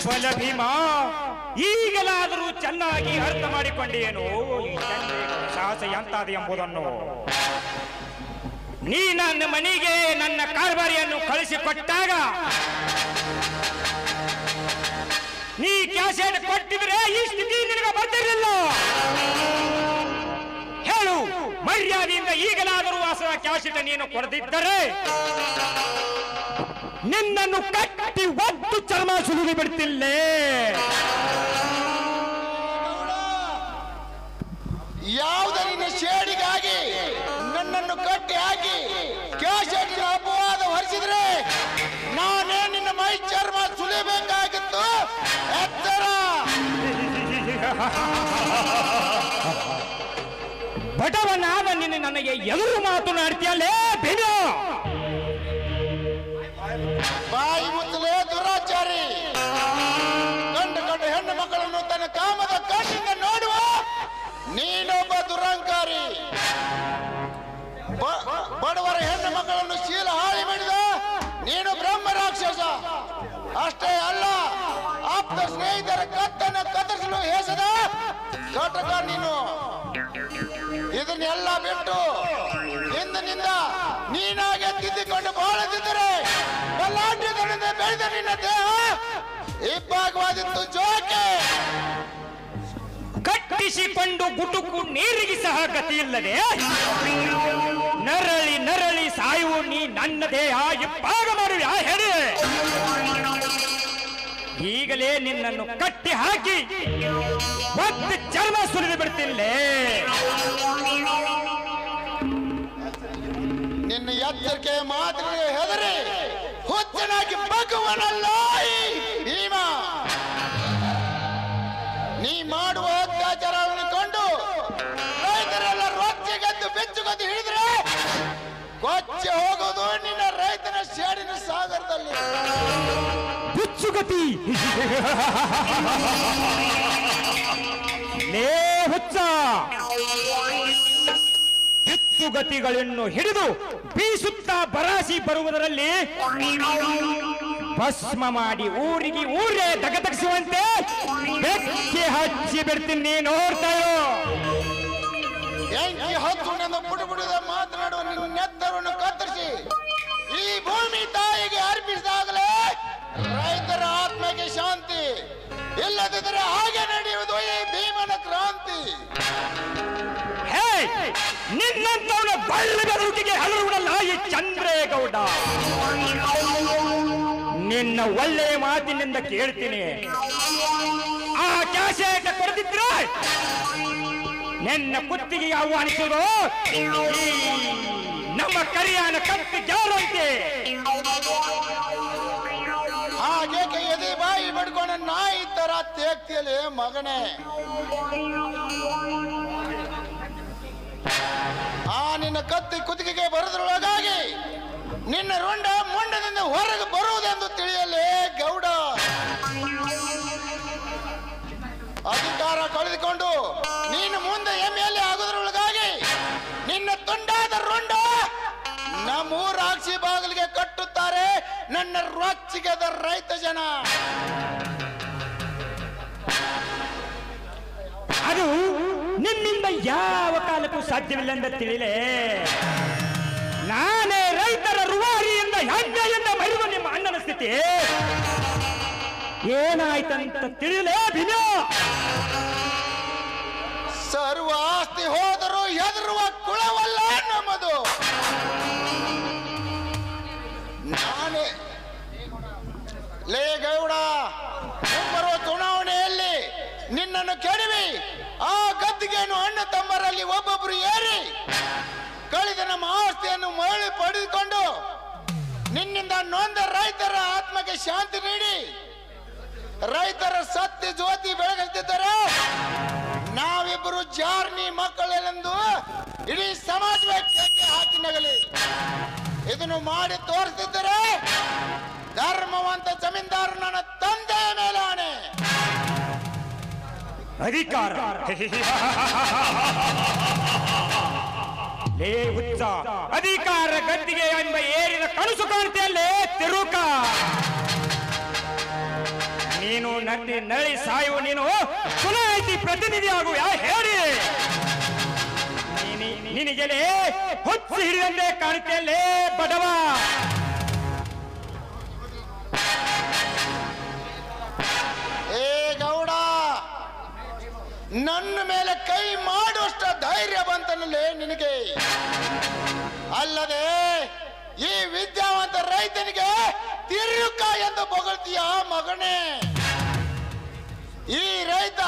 ಬಲ ಭೀಮ, ಈಗಲಾದರೂ ಚೆನ್ನಾಗಿ ಅರ್ಥ ಮಾಡಿಕೊಂಡೇನು ಈ ಸಾಹಸ ಎಂತಾದ ಎಂಬುದನ್ನು. ನೀ ನನ್ನ ಮನೆಗೆ ನನ್ನ ಕಾರ್ಬಾರಿಯನ್ನು ಕಳಿಸಿಕೊಟ್ಟಾಗ ನೀ ಕ್ಯಾಸೆಟ್ ಕೊಟ್ಟಿದ್ರೆ ಈ ಸ್ಥಿತಿ ನಿನಗೆ ಬರ್ತಿರಲಿಲ್ಲ. ಹೇಳು, ಮರ್ಯಾದೆಯಿಂದ ಈಗಲಾದರೂ ವಾಸವ ಕ್ಯಾಸೆಟ್ ನೀನು ಕೊಡದಿದ್ದರೆ ನಿನ್ನನ್ನು ಕಟ್ಟಿ ಒತ್ತು ಚರ್ಮ ಸುಲಿದು ಬಿಡ್ತಿಲ್ಲೇ. ಯಾವುದ ನಿನ್ನ ಶೇಡಿಗಾಗಿ ನನ್ನನ್ನು ಕಟ್ಟಿ ಹಾಕಿ ಕ್ಯಾಶೆಟಿನ ಅಪವಾದ ಹೊರಿಸಿದ್ರೆ ನಾನೇ ನಿನ್ನ ಮೈ ಚರ್ಮ ಸುಲಿಬೇಕಾಗಿತ್ತು. ಎತ್ತರ ಬಡವನಾದ ನಿನ್ನ ನನಗೆ ಎದುರು ಮಾತನಾಡ್ತೀಯಲ್ಲೇ ಬೇಡ. ಬಾಯಿ ಮುಚ್ಚಲೇ ದುರಾಚಾರಿ. ಗಂಡು ಗಂಡು ಹೆಣ್ಣು ಮಕ್ಕಳನ್ನು ತನ್ನ ಕಾಮದ ಕಣ್ಣಿಂದ ನೋಡುವ ನೀನೊಬ್ಬ ದುರಂಕಾರಿ. ಬಡವರ ಹೆಣ್ಣು ಮಕ್ಕಳನ್ನು ಶೀಲ ಹಾಳಿ ಮಾಡಿದ ನೀನು ಬ್ರಹ್ಮ ರಾಕ್ಷಸ. ಅಷ್ಟೇ ಅಲ್ಲ, ಆಪ್ತ ಸ್ನೇಹಿತರ ಕತ್ತನ್ನು ಕತ್ತರಿಸಲು ಹೇಸದ ಘಟಕ ನೀನು. ಇದನ್ನೆಲ್ಲ ಬಿಟ್ಟು ಇಂದಿನಿಂದ ನೀನಾಗೆ ತಿದ್ದಿಕೊಂಡು ಬಾಳದಿದ್ದರೆ ಬಲಾಢ್ಯದಿಂದ ಬೆಳೆದ ನಿನ್ನ ದೇಹ ಇಬ್ಬಾಗವಾದಿತ್ತು ಜೋಕೆ. ಕಟ್ಟಿಸಿಕೊಂಡು ಗುಟುಕು ನೀರಿಗೆ ಸಹ ಗತಿಯಿಲ್ಲದೆ ನರಳಿ ನರಳಿ ಸಾಯುವು ನೀ ನನ್ನ ದೇಹ ಇಬ್ಬಾಗ ಮಾಡುವ ಹೇಳಿ. ಈಗಲೇ ನಿನ್ನನ್ನು ಕಟ್ಟಿ ಹಾಕಿ ಮತ್ತೆ ಚರ್ಮ ಸುಲಿದು ಬಿಡ್ತಿಲ್ಲೇ. ನಿನ್ನ ಎಚ್ಚರಿಕೆ ಮಾತಿಗೆ ಹೆದರಿ ಹುಚ್ಚನಾಗಿ ಬಗ್ಗುವನಲ್ಲ ಈ ಭೀಮ. ನೀ ಮಾಡುವ ಅತ್ಯಾಚಾರವನ್ನು ಕಂಡು ರೈತರೆಲ್ಲ ರೊಚ್ಚಿಗೆದ್ದು ಬೆಚ್ಚುಗದ್ದು ಹಿಡಿದ್ರೆ ಕೊಚ್ಚಿ ಹೋಗೋದು ನಿನ್ನ ರೈತನ ಶೇಡಿನ ಸಾಗರದಲ್ಲಿ. ಹುಚ್ಚುಗತಿ ಲೇ ಹುಚ್ಚ, ಬಿಚ್ಚುಗತಿಗಳನ್ನು ಹಿಡಿದು ಬೀಸುತ್ತಾ ಬರಾಸಿ ಬರುವುದರಲ್ಲಿ ಭಸ್ಮ ಮಾಡಿ ಊರಿಗೆ ಊರೇ ದಗದಗಿಸುವಂತೆ ಬೆಂಕಿ ಹಚ್ಚಿ ಬಿಡ್ತೀನಿ, ನೋಡ್ತಾಯೋ. ಬೆಂಕಿ ಹಚ್ಚುನೆಂದು ಬುಡು ಬುಡದ ಮಾತನಾಡುವ ನಿನ್ನ ನೆತ್ತರವನ್ನು ಕತ್ತರಿಸಿ ಈ ಭೂಮಿ ತಾಯಿಗೆ ಅರ್ಪಿಸಿದಾಗಲೇ ರೈತರ ಆತ್ಮಕ್ಕೆ ಶಾಂತಿ. ಇಲ್ಲದಿದ್ದರೆ ಹಾಗೆ ನಡೆಯುವುದು ಈ ಭೀಮನ ಕ್ರಾಂತಿ. ಹೇ, ನಿನ್ನಂತವನ ಬಳ್ಳಿ ಬದುಕಿಗೆ ಹಲರುವುದಲ್ಲ ಈ ಚಂದ್ರೇಗೌಡ. ನಿನ್ನ ಒಳ್ಳೆಯ ಮಾತಿನಿಂದ ಕೇಳ್ತೀನಿ. ಆ ಕ್ಯಾಸೆಟ್ ಕೊಡ್ತಿದ್ರೆ ನಿನ್ನ ಕುತ್ತಿಗೆ ಆಹ್ವಾನಿಸುವುದು ನಮ್ಮ ಕರಿಯಾನ ಕತ್ತಿ ಜಾರಂತೆ. ಹಾಗೆ ಎದೆ ಬಾಯಿ ಬಡ್ಕೊಂಡ ನಾಯಿ ತರ ತೇಗ್ತಿಯಲೇ ಮಗನೇ. ಆ ನಿನ್ನ ಕತ್ತಿ ಕುತ್ತಿಗೆಗೆ ಬರೋದ್ರೊಳಗಾಗಿ ನಿನ್ನ ರುಂಡ ಮುಂಡದಿಂದ ಹೊರಗೆ ಬರುವುದೆಂದು ತಿಳಿಯಲೇ ಗೌಡ. ಅಧಿಕಾರ ಕಳೆದುಕೊಂಡು ನೀನು ಮುಂದೆ ಎಮ್ಮೆಯಲ್ಲಿ ಆಗೋದ್ರೊಳಗಾಗಿ ನಿನ್ನ ತುಂಡಾದ ರುಂಡ ನಮ್ಮೂರ ಆಕ್ಷಿ ಬಾಗಿಲಿಗೆ ಕಟ್ಟುತ್ತಾರೆ ನನ್ನ ರೊಚ್ಚಿಗೆದ ರೈತ ಜನ. ಅದು ನಿನ್ನಿಂದ ಯಾವ ಕಾಲಕ್ಕೂ ಸಾಧ್ಯವಿಲ್ಲ ತಿಳಿಲೇ. ನಾನೇ ರೈತರ ರುವಾರಿಯಿಂದ ಹೆಜ್ಜೆಯಿಂದ ಮೈರುವ ನಿಮ್ಮ ಅಣ್ಣನ ಸ್ಥಿತಿ ಏನಾಯ್ತಂತ ತಿಳಿಲೇ ಭಿನ್ನ. ಸರ್ವ ಆಸ್ತಿ ಹೋದರೂ ಹೆದರುವ ಕುಳವಲ್ಲ ನಮ್ಮದು. ನಾನೇ ಲೇ ಗೌಡ, ಮುಂಬರುವ ಚುನಾವಣೆಯಲ್ಲಿ ನಿನ್ನನ್ನು ಕೆಡವಿ ಆ ಗದ್ದಿಗೆಯನ್ನು ಅಣ್ಣ ತಮ್ಮರಲ್ಲಿ ಒಬ್ಬೊಬ್ಬರು ಏರಿ ಕಳೆದ ನಮ್ಮ ಆಸ್ತಿಯನ್ನು ಮರಳಿ ಪಡೆದುಕೊಂಡು ನಿನ್ನಿಂದ ನೊಂದ ರೈತರ ಆತ್ಮಕ್ಕೆ ಶಾಂತಿ ನೀಡಿ ರೈತರ ಸತ್ಯ ಜ್ಯೋತಿ ಬೆಳಗಿಸಿದ್ದಾರೆ. ನಾವಿಬ್ಬರು ಜಾರ್ನಿ ಮಕ್ಕಳೆಂದು ಇಡೀ ಸಮಾಜವೇ ಕೆಕ್ಕೆ ಹಾಕಿ ನಗಲಿ. ಇದನ್ನು ಮಾಡಿ ತೋರಿಸಿದ್ದರೆ ಧರ್ಮವಂತ ಜಮೀನ್ದಾರ ನನ್ನ ತಂದೆಯ ಮೇಲೆ ಆಣೆ. ಅಧಿಕಾರ ಲೇ ಹುಚ್ಚ, ಅಧಿಕಾರ ಗದ್ದಿಗೆ ಎಂಬ ಏರಿದ ಕನಸು ಕಾಣ್ತಿಯಲ್ಲೇ ತಿರುಕ. ನೀನು ನನ್ನ ನಳಿ ಸಾಯುವ ನೀನು ಚುನಾಯಿತಿ ಪ್ರತಿನಿಧಿ ಆಗುವ ಹೇಳಿ. ನಿನಗೆಲೆ ಹುಚ್ಚು ಹಿಡಿದಂತೆ ಕಾಣುತ್ತಲ್ಲೇ ಬಡವ. ಏ ಗೌಡ, ನನ್ನ ಮೇಲೆ ಕೈ ಮಾಡುವಷ್ಟ ಧೈರ್ಯ ಬಂತನಲ್ಲೇ ನಿನಗೆ. ಅಲ್ಲದೆ ಈ ವಿದ್ಯಾವಂತ ರೈತನಿಗೆ ತಿರುಕ ಎಂದು ಬೊಗಳ್ತೀಯ ಮಗನೇ. ಈ ರೈತ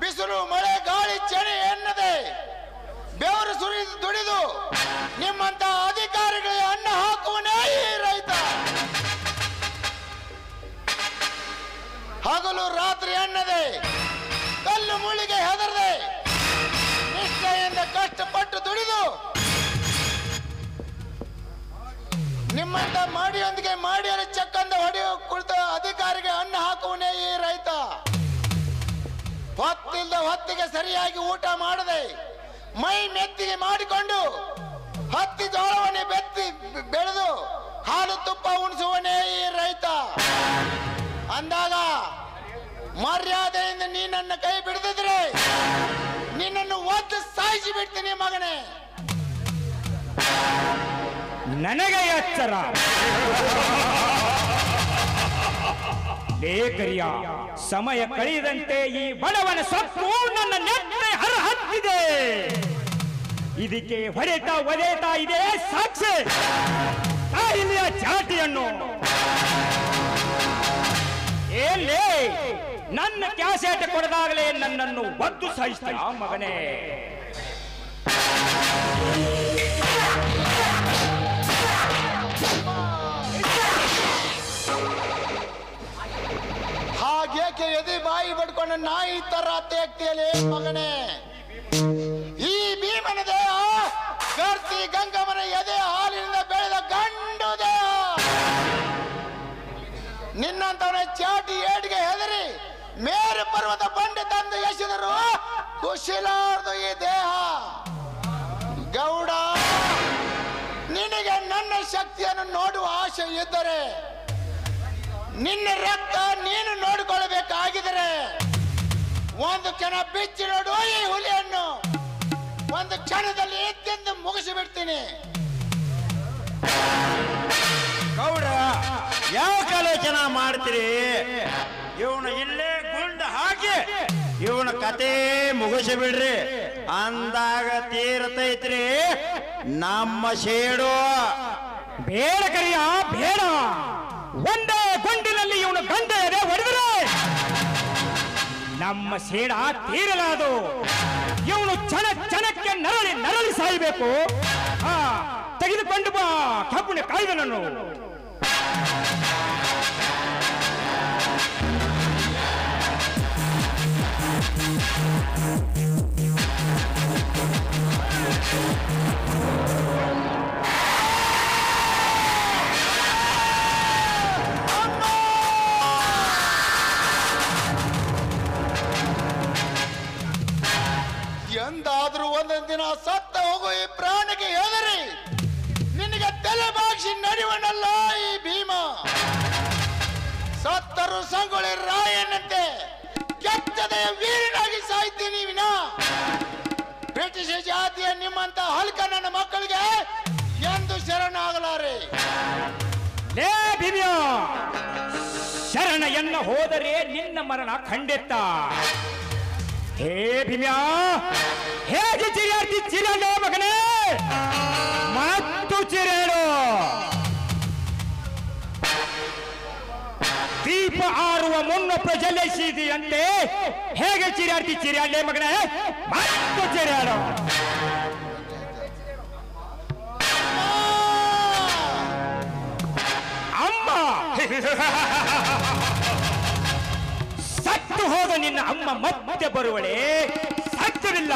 ಬಿಸಿಲು ಮಳೆ ಗಾಳಿ ಚಳಿ ಎನ್ನದೆ ಬೆವರು ಸುರಿದು ದುಡಿದು ನಿಮ್ಮಂತ ಅಧಿಕಾರಿಗಳಿಗೆ ಅನ್ನ ಹಾಕುವನೇ ಈ ರೈತ. ಹಗಲು ರಾತ್ರಿ ಎನ್ನದೆ ಕಲ್ಲು ಮುಳ್ಳಿಗೆ ಹೆದರದೆ ನಿಷ್ಠೆಯಿಂದ ಕಷ್ಟಪಟ್ಟು ದುಡಿದು ನಿಮ್ಮಂತ ಮಾಡಿಯೊಂದಿಗೆ ಮಾಡಿಯಲ್ಲಿ ಚಕ್ಕಂದ ಹೊಡೆಯುವ ಕುಳಿತ ಅಧಿಕಾರಿಗೆ ಅನ್ನ ಹಾಕುವನೇ ಈ ರೈತ. ಹೊತ್ತಿಲ್ದ ಹೊತ್ತಿಗೆ ಸರಿಯಾಗಿ ಊಟ ಮಾಡದೆ ಮೈ ಮೆತ್ತಿಗೆ ಮಾಡಿಕೊಂಡು ಹತ್ತಿ ಜೋಳವನ್ನೇ ಬೆಳೆದು ಹಾಲು ತುಪ್ಪ ಉಣಿಸುವನೇ ಈ ರೈತ. ಅಂದಾಗ ಮರ್ಯಾದೆಯಿಂದ ನೀ ನನ್ನ ಕೈ ಬಿಡದಿದ್ರೆ ನಿನ್ನನ್ನು ಒದ್ದು ಸಾಯಿಸಿ ಬಿಡ್ತೀನಿ ಮಗನೇ. ನನಗೆ ಎಚ್ಚರ. ಲೇಖರಿಯ ಸಮಯ ಕಳೆದಂತೆ ಈ ಬಡವನ ಸೊಪ್ಪು ನನ್ನ ನೆಟ್ಟೆ ಹತ್ತಿದೆ. ಇದಕ್ಕೆ ಹೊಡೆತಾ ಇದೆ ಸಾಕ್ಷಿ ತಾಯಿಯ ಜಾತಿಯನ್ನು. ಏನೇ ನನ್ನ ಕ್ಯಾಸೆಟ್ ಕೊಡದಾಗಲೇ ನನ್ನನ್ನು ಒದ್ದು ಸಾಯಿಸ್ತೀಯ ಮಗನೇ. ಹಾಗೇಕೆ ಎದೆ ಬಾಯಿ ಬಡ್ಕೊಂಡು ನಾಯಿ ತರ ತೇಗ್ತಿಯಲೇ ಮಗನೇ. ಈ ಭೀಮನ ದೇಹ ಕರ್ತಿ ಗಂಗಮ್ಮನ ಎದೆ ಹಾಲಿನಿಂದ ಬೆಳೆದ ಗಂಡು ದೇಹ. ನಿನ್ನಂತವನ ಚಾಟಿ ಏಟಿಗೆ ಹೆದರಿ ಮೇರು ಪರ್ವತ ಬಂಡೆ ತಂದು ಎಸೆದರು ಕುಶಿಲಾರ್ದು ಈ ದೇಹ. ಗೌಡ, ನಿನಗೆ ನನ್ನ ಶಕ್ತಿಯನ್ನು ನೋಡುವ ಆಸೆ ಇದ್ದರೆ ನಿನ್ನ ರಕ್ತ ನೀನು ನೋಡಿಕೊಳ್ಳಬೇಕಾಗಿದ್ರೆ ಒಂದು ಕ್ಷಣ ಬಿಚ್ಚಿ ನೋಡು ಈ ಹುಲಿಯನ್ನು. ಒಂದು ಕ್ಷಣದಲ್ಲಿ ಎತ್ತೆಂದು ಮುಗಿಸಿ ಬಿಡ್ತೀನಿ. ಗೌಡ, ಯಾವ ಆಲೋಚನೆ ಮಾಡ್ತೀರಿ? ಇವನು ಇಲ್ಲೇ ಗುಂಡು ಹಾಕಿ ಇವನ ಕತೆ ಮುಗಿಸಿ ಬಿಡ್ರಿ ಅಂದಾಗ ತೀರತೈತ್ರಿ ನಮ್ಮ ಶೇಡು. ಬೇಡ ಕರಿಯ ಬೇಡ. ಒಂದೇ ಗುಂಡಿನಲ್ಲಿ ಇವನು ಗಂಡ ಎದೆ ಹೊಡೆದರೆ ನಮ್ಮ ಸೇಡ ತೀರಲಾದು. ಇವನು ಕ್ಷಣಕ್ಕೆ ನರಳಿ ಸಾಯಬೇಕು. ತೆಗೆದುಕೊಂಡು ಬಾ ಕಬ್ಬುಣ ಕಾಯ್ದನನ್ನು. ಎಂದಾದ್ರೂ ಒಂದೊಂದು ದಿನ ಸತ್ತ ಹೋಗು ಈ ಪ್ರಾಣಿಗೆ ಹೆದರಿ ನಿನಗೆ ತಲೆ ಬಾಗಿಸಿ ನಡೆಯುವನಲ್ಲ ಈ ಭೀಮ. ಸತ್ತರು ಸಂಗೊಳ್ಳಿ ರಾಯನಂತೆ ಕೆಚ್ಚದೆಯ ವೀರನಾಗಿ ಸಾಯ್ತೀನಿ ವಿನ ಬ್ರಿಟಿಷ್ ಜಾತಿಯ ನಿಮ್ಮಂತ ಹಲ್ಕ ನನ್ನ ಮಕ್ಕಳಿಗೆ ಎಂದು ಶರಣಾಗಲಾರೆ. ಲೇ ಭೀಮ್ಯ, ಶರಣ ಎನ್ನ ಹೋದರೆ ನಿನ್ನ ಮರಣ ಖಂಡಿತ. ಹೇ ಭೀಮ್ಯ, ಹೇಗೆ ಚಿರಾಡೋ ಮಗನೇ, ಮತ್ತು ಚಿರೇಳು. ದೀಪ ಆರುವ ಮುನ್ನ ಪ್ರಜ್ವಲಿಸಿದೆಯಂತೆ ಹೇಗೆ ಚಿರಾಡಲೇ ಮಗನೇ, ಮತ್ತು ಚಿರೇಳು. ಅಮ್ಮ ಸತ್ತು ಹೋದ ನಿನ್ನ ಅಮ್ಮ ಮತ್ತೆ ಬರುವಳೆ, ಸಾಧ್ಯವಿಲ್ಲ.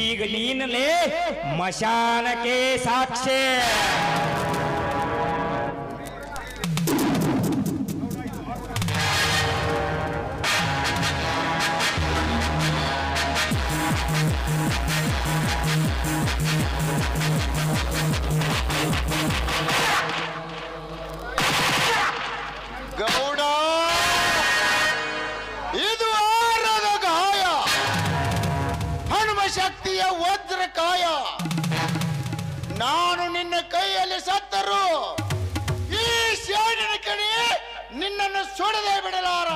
ಈಗ ನೀನಲೇ ಮಶಾನಕ್ಕೆ ಸಾಕ್ಷಿ. ಗೌಡ, ಇದು ಆರದ ಗಾಯ, ಹನುಮ ಶಕ್ತಿಯ ವಜ್ರಕಾಯ. ನಾನು ನಿನ್ನ ಕೈಯಲ್ಲಿ ಸತ್ತರು ಈ ಸೇಡಿನ ಕಡೆ ನಿನ್ನನ್ನು ಸುಡದೆ ಬಿಡಲಾರ.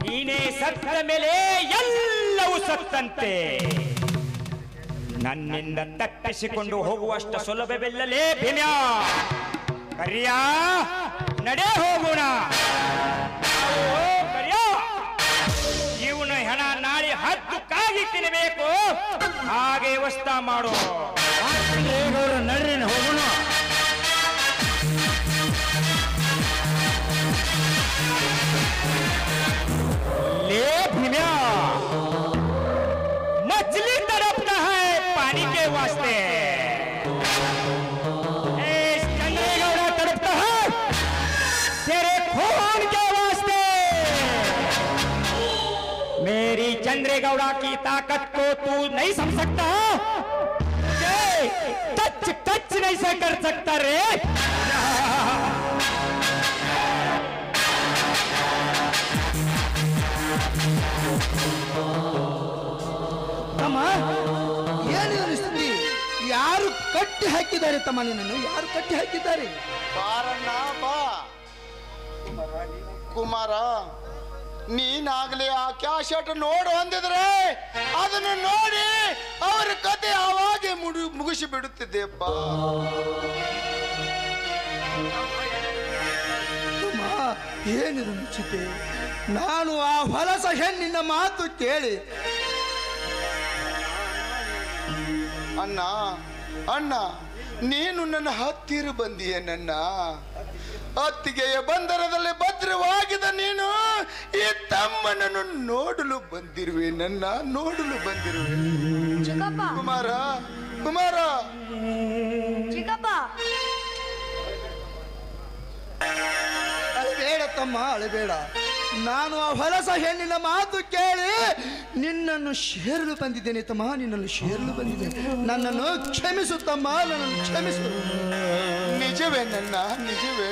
ನೀನೇ ಸತ್ತ ಮೇಲೆ ಎಲ್ಲವೂ ಸತ್ತಂತೆ. ನನ್ನಿಂದ ತಕ್ಕ ತಪ್ಪಿಸಿಕೊಂಡು ಹೋಗುವಷ್ಟು ಸುಲಭವಿಲ್ಲಲೇ ಭೀಮ್ಯ. ಕರಿಯ ನಡೆ ಹೋಗೋಣ. ಇವನು ಹೆಣ ನಾಳೆ 10 ಕಾಗಿ ತಿನ್ನಬೇಕು, ಹಾಗೆ ವ್ಯವಸ್ಥೆ ಮಾಡು. ನಡ್ರಿ ಹೋಗೋಣ. ले भीम्या, मछली तड़पता है पानी के वास्ते, चंद्रेगौड़ा तड़पता है तेरे खून के वास्ते. मेरी चंद्रेगौड़ा की ताकत को तू नहीं समझ सकता, टच टच नहीं से कर सकता रे. ತಮ್ಮ ಏನಿದೆ ಸ್ಥಿತಿ? ಯಾರು ಕಟ್ಟಿ ಹಾಕಿದ್ದಾರೆ ತಮ್ಮ? ನಿನ್ನನ್ನು ಯಾರು ಕಟ್ಟಿ ಹಾಕಿದ್ದಾರೆ? ಬಾರಣ್ಣ ಬಾ. ಕುಮಾರ, ನೀನಾಗ್ಲಿ ಆ ಕ್ಯಾಶೆಟ್ ನೋಡು ಅಂದಿದ್ರೆ ಅದನ್ನು ನೋಡಿ ಅವರ ಕತೆ ಆವಾಗೆ ಮುಗಿಸಿ ಬಿಡುತ್ತಿದ್ದೆಪ್ಪ. ತಮ್ಮ ಏನಿದೆ ನಿಶ್ಚಿತೆ? ನಾನು ಆ ಹೊಲಸ ಹೆಣ್ಣಿನ ಮಾತು ಕೇಳಿ ಅಣ್ಣ ಅಣ್ಣ ನೀನು ನನ್ನ ಹತ್ತಿರ ಬಂದಿಯೇ. ನನ್ನ ಅತ್ತಿಗೆಯ ಬಂದರದಲ್ಲಿ ಭದ್ರವಾಗಿದ್ದ ನೀನು ಈ ತಮ್ಮನನ್ನು ನೋಡಲು ಬಂದಿರುವೆ. ನನ್ನ ನೋಡಲು ಬಂದಿರುವೆ. ಕುಮಾರ ಕುಮಾರ ಚಿಕ್ಕಪ್ಪ, ಅಳಬೇಡ ತಮ್ಮ, ಅಳಬೇಡ. ನಾನು ಆ ಹೊಲಸ ಹೆಣ್ಣಿನ ಮಾತು ಕೇಳಿ ನಿನ್ನನ್ನು ಶೇರಲು ಬಂದಿದ್ದೇನೆ ತಮ್ಮ, ನಿನ್ನನ್ನು ಶೇರಲು ಬಂದಿದ್ದೇನೆ. ನನ್ನನ್ನು ಕ್ಷಮಿಸು ತಮ್ಮ, ನನ್ನನ್ನು ಕ್ಷಮಿಸು. ನಿಜವೇ ನನ್ನ, ನಿಜವೇ.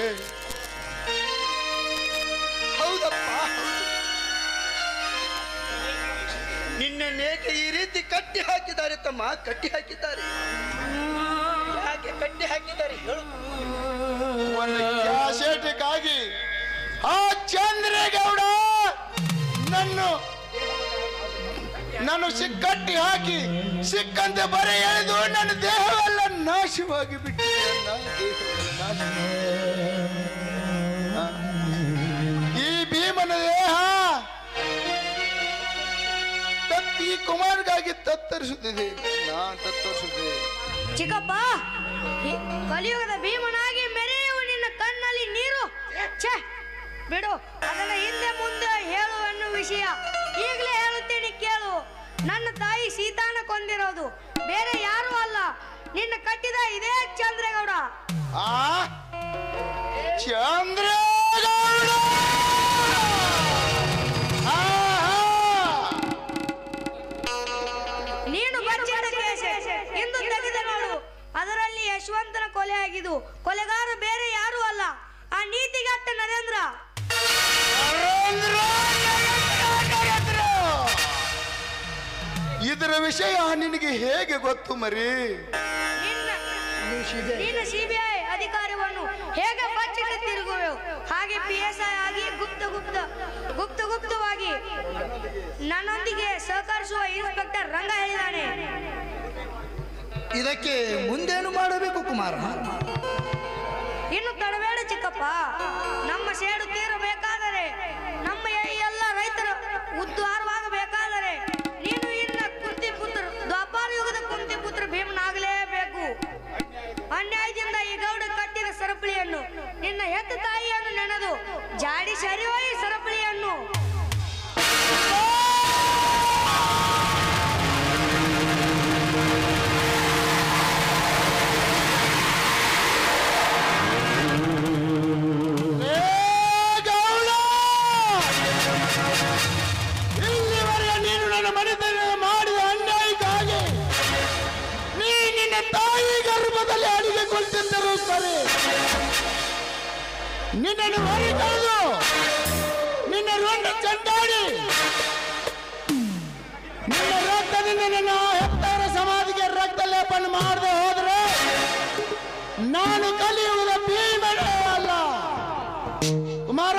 ಹೌದಪ್ಪ, ನಿನ್ನನ್ನೇಕೆ ಈ ರೀತಿ ಕಟ್ಟಿ ಹಾಕಿದ್ದಾರೆ ತಮ್ಮ? ಕಟ್ಟಿ ಹಾಕಿದ್ದಾರೆ. ಯಾಕೆ ಕಟ್ಟಿ ಹಾಕಿದ್ದಾರೆ ಹೇಳು? ಒಂದು ಕ್ಯಾಸೆಟ್ಗಾಗಿ ಆ ಚಂದ್ರೇಗೌಡ ನಾನು ಸಿಕ್ಕಟ್ಟಿ ಹಾಕಿ ಸಿಕ್ಕಂತೆ ಬರೆ ಎಳೆದು ನನ್ನ ದೇಹವೆಲ್ಲ ನಾಶವಾಗಿ ಬಿಟ್ಟಿದೆ. ಈ ಭೀಮನ ದೇಹ ಈ ಕುಮಾರ್ಗಾಗಿ ತತ್ತರಿಸುತ್ತಿದೆ. ನಾನು ತತ್ತರಿಸುತ್ತಿದೆ. ಚಿಕ್ಕಪ್ಪ, ಕಲಿಯುಗದ ಭೀಮನಾಗಿ ಮೆರೆಯುವ ನಿನ್ನ ಕಣ್ಣಲ್ಲಿ ನೀರು. ಛೇ ಬಿಡು, ಅದನ್ನ ಹಿಂದೆ ಮುಂದೆ ಹೇಳು ಅನ್ನೋ ವಿಷಯ ಈಗಲೇ ಹೇಳುತ್ತೇನೆ ಕೇಳು. ನನ್ನ ತಾಯಿ ಸೀತಾನ ಕೊಂದಿರೋದು ಬೇರೆ ಯಾರು ಅಲ್ಲ, ನಿನ್ನ ಕಟ್ಟಿದ ಇದೇ ಚಂದ್ರೇಗೌಡ. ಚಂದ್ರೇಗೌಡ ನೀನು ಬಚ್ಚಿಟ್ಟ ಕೇಸ್ ಇಂದು ತೆಗೆದ ನೋಡು. ಅದರಲ್ಲಿ ಯಶವಂತನ ಕೊಲೆ ಆಗಿದ್ದು ಕೊಲೆಗಾರ ಬೇರೆ ಯಾರು ಅಲ್ಲ, ಆ ನೀತಿಗಟ್ಟ ನರೇಂದ್ರ. ಇದರ ವಿಷಯ ನಿನಗೆ ಹೇಗೆ ಗೊತ್ತು ಮರಿ? ನಿನ್ನ ಸಿಬಿಐ ಅಧಿಕಾರವನ್ನು ಹೇಗೆ ಬಚ್ಚಿಟ್ಟು ತಿರುಗುವೆವು ಹಾಗೆ PSI ಆಗಿ ಗುಪ್ತವಾಗಿ ನನ್ನೊಂದಿಗೆ ಸಹಕರಿಸುವ ಇನ್ಸ್ಪೆಕ್ಟರ್ ರಂಗ ಹೇಳಿದ್ದಾನೆ. ಇದಕ್ಕೆ ಮುಂದೇನು ಮಾಡಬೇಕು ಕುಮಾರ? ಇನ್ನು ತಡಬೇಡ ಚಿಕ್ಕಪ್ಪ. ನಮ್ಮ ಸೇಡು ತೀರಬೇಕಾದರೆ, ನಮ್ಮ ಎಲ್ಲ ರೈತರ ಉದ್ಧಾರವಾಗಬೇಕಾದರೆ ನೀನು ಇನ್ನ ಕುಂತಿ ಪುತ್ರ, ದ್ವಾಪಾರ ಯುಗದ ಕುಂತಿ ಪುತ್ರ ಭೀಮನಾಗಲೇಬೇಕು. ಅನ್ಯಾಯದಿಂದ ಈ ಗೌಡ ಕಟ್ಟಿದ ಸರಪಳಿಯನ್ನು, ನಿನ್ನ ಹೆತ್ತ ತಾಯಿಯನ್ನು ನೆನೆದು ಜಾಡಿ ಸರಿಯೋಯಿ ಸರಪಳಿಯನ್ನು. ಇಲ್ಲಿವರೆಗೆ ನೀನು ನನ್ನ ಮನೆತನ ಮಾಡಿದ ಅನ್ಯಾಯಕ್ಕಾಗಿ ನೀ ನಿನ್ನ ತಾಯಿ ಗರ್ಭದಲ್ಲಿ ಅಡಿಗೆ ಕೊಟ್ಟಿದ್ದರು ಸರಿ. ನಿನ್ನನ್ನು ಹೊರ ಕಳೆದು ನಿನ್ನ ಋಣ ಚಂಡಾಡಿ ನಿನ್ನ ರಕ್ತದಿಂದ ನನ್ನ ಹೆತ್ತವರ ಸಮಾಧಿಗೆ ರಕ್ತ ಲೇಪನ ಮಾಡದೆ ಹೋದ್ರೆ ನಾನು ಕಲಿಯುವುದ ಭೀಮನೇ ಅಲ್ಲ ಕುಮಾರ.